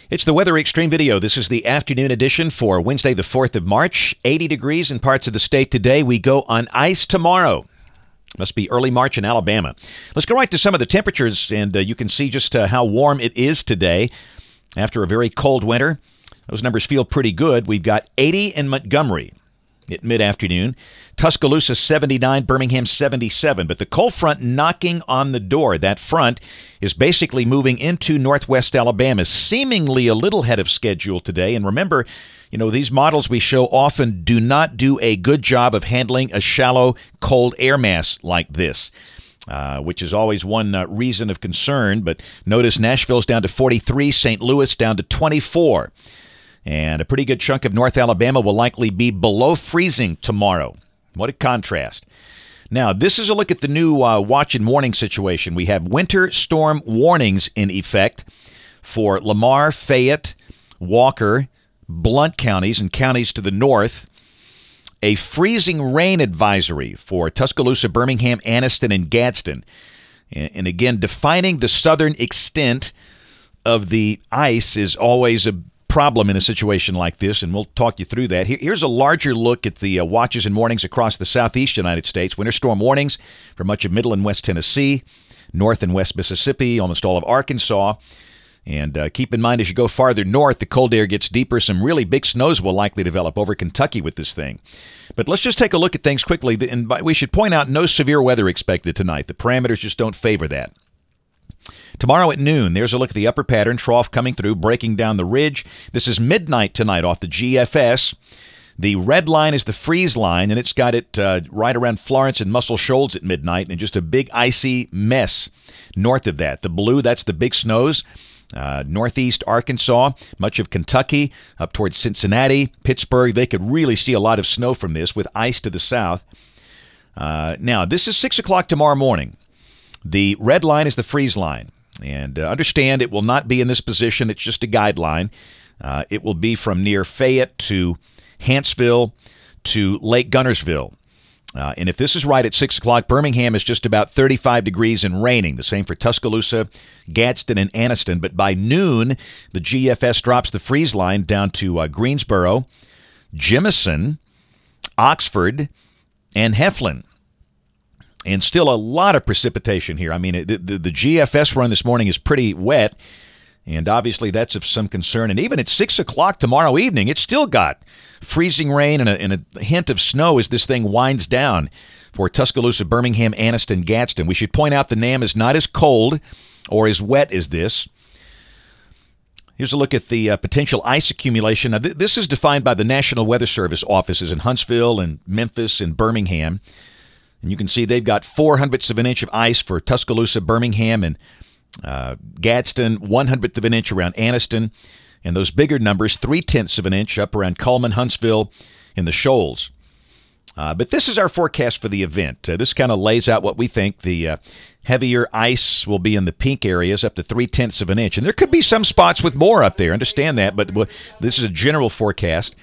It's the Weather Xtreme video. This is the afternoon edition for Wednesday, the 4th of March. 80 degrees in parts of the state today. We go on ice tomorrow. Must be early March in Alabama. Let's go right to some of the temperatures, and you can see just how warm it is today after a very cold winter. Those numbers feel pretty good. We've got 80 in Montgomery at mid-afternoon. Tuscaloosa 79, Birmingham 77. But the cold front knocking on the door. That front is basically moving into northwest Alabama, seemingly a little ahead of schedule today. And remember, these models we show often do not do a good job of handling a shallow, cold air mass like this, which is always one reason of concern. But notice Nashville's down to 43, St. Louis down to 24. And a pretty good chunk of North Alabama will likely be below freezing tomorrow. What a contrast. Now, this is a look at the new watch and warning situation. We have winter storm warnings in effect for Lamar, Fayette, Walker, Blount counties and counties to the north. A freezing rain advisory for Tuscaloosa, Birmingham, Anniston, and Gadsden. And again, defining the southern extent of the ice is always a problem in a situation like this, and we'll talk you through that. Here's a larger look at the watches and warnings across the southeast United States. Winter storm warnings for much of middle and west Tennessee, north and west Mississippi, almost all of Arkansas. And keep in mind, as you go farther north, the cold air gets deeper. Some really big snows will likely develop over Kentucky with this thing. But let's just take a look at things quickly. And we should point out no severe weather expected tonight. The parameters just don't favor that. Tomorrow at noon, there's a look at the upper pattern, trough coming through, breaking down the ridge. This is midnight tonight off the GFS. The red line is the freeze line, and it's got it right around Florence and Muscle Shoals at midnight, and just a big icy mess north of that. The blue, that's the big snows. Northeast Arkansas, much of Kentucky, up towards Cincinnati, Pittsburgh. They could really see a lot of snow from this with ice to the south. Now, this is 6 o'clock tomorrow morning. The red line is the freeze line. And understand it will not be in this position. It's just a guideline. It will be from near Fayette to Huntsville to Lake Gunnersville. And if this is right at 6 o'clock, Birmingham is just about 35 degrees and raining. The same for Tuscaloosa, Gadsden, and Anniston. But by noon, the GFS drops the freeze line down to Greensboro, Jemison, Oxford, and Heflin. And still a lot of precipitation here. I mean, the GFS run this morning is pretty wet, and obviously that's of some concern. And even at 6 o'clock tomorrow evening, it's still got freezing rain and a hint of snow as this thing winds down for Tuscaloosa, Birmingham, Anniston, Gadsden. We should point out the NAM is not as cold or as wet as this. Here's a look at the potential ice accumulation. Now, this is defined by the National Weather Service offices in Huntsville and Memphis and Birmingham. And you can see they've got 0.04 of an inch of ice for Tuscaloosa, Birmingham, and Gadsden, 1/100 of an inch around Anniston. And those bigger numbers, 0.3 of an inch up around Cullman, Huntsville, and the Shoals. But this is our forecast for the event. This kind of lays out what we think the heavier ice will be in the pink areas, up to 0.3 of an inch. And there could be some spots with more up there. Understand that, but this is a general forecast.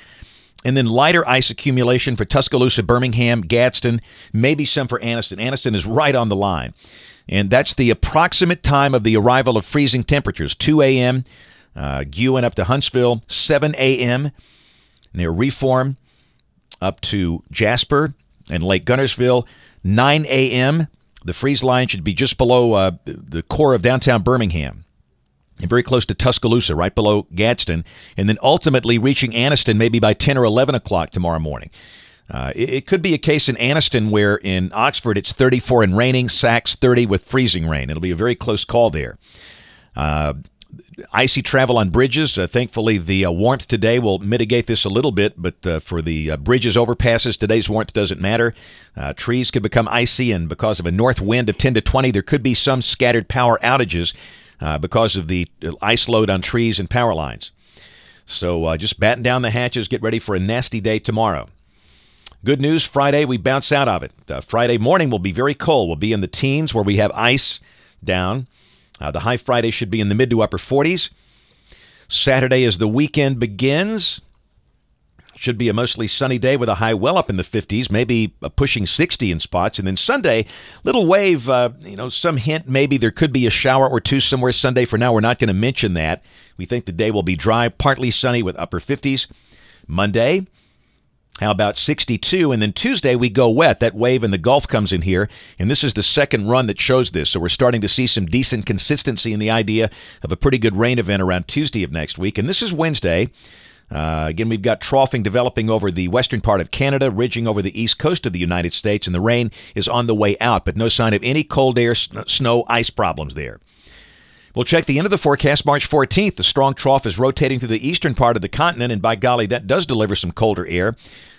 And then lighter ice accumulation for Tuscaloosa, Birmingham, Gadsden, maybe some for Anniston. Anniston is right on the line. And that's the approximate time of the arrival of freezing temperatures. 2 a.m., Guin up to Huntsville, 7 a.m., near Reform up to Jasper and Lake Gunnersville, 9 a.m. The freeze line should be just below the core of downtown Birmingham. And very close to Tuscaloosa, right below Gadsden, and then ultimately reaching Anniston maybe by 10 or 11 o'clock tomorrow morning. It could be a case in Anniston where in Oxford it's 34 and raining, Sacs 30 with freezing rain. It'll be a very close call there. Icy travel on bridges. Thankfully, the warmth today will mitigate this a little bit, but for the bridges, overpasses, today's warmth doesn't matter. Trees could become icy, and because of a north wind of 10 to 20, there could be some scattered power outages because of the ice load on trees and power lines. So just batten down the hatches, get ready for a nasty day tomorrow. Good news, Friday, we bounce out of it. Friday morning will be very cold. We'll be in the teens where we have ice down. The high Friday should be in the mid to upper 40s. Saturday, as the weekend begins, Should be a mostly sunny day with a high well up in the 50s, maybe pushing 60 in spots. And then Sunday, little wave, some hint maybe there could be a shower or two somewhere Sunday. For now, we're not going to mention that. We think the day will be dry, partly sunny with upper 50s. Monday, how about 62? And then Tuesday, we go wet. That wave in the Gulf comes in here, and this is the second run that shows this. So we're starting to see some decent consistency in the idea of a pretty good rain event around Tuesday of next week. And this is Wednesday. Again, we've got troughing developing over the western part of Canada, ridging over the east coast of the United States, and the rain is on the way out, but no sign of any cold air, snow, ice problems there. We'll check the end of the forecast, March 14th. The strong trough is rotating through the eastern part of the continent, and by golly, that does deliver some colder air.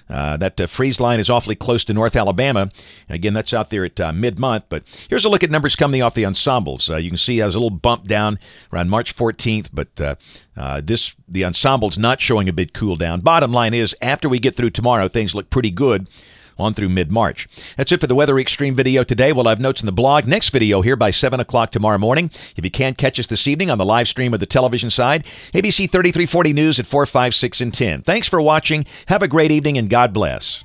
That freeze line is awfully close to North Alabama. And again, that's out there at mid-month. But here's a look at numbers coming off the ensembles. You can see there's a little bump down around March 14th, but the ensemble's not showing a big cool down. Bottom line is, after we get through tomorrow, things look pretty good on through mid-March. That's it for the Weather Xtreme video today. We'll have notes in the blog. Next video here by 7 o'clock tomorrow morning. If you can't catch us this evening on the live stream of the television side, ABC 3340 News at 4, 5, 6, and 10. Thanks for watching. Have a great evening, and God bless.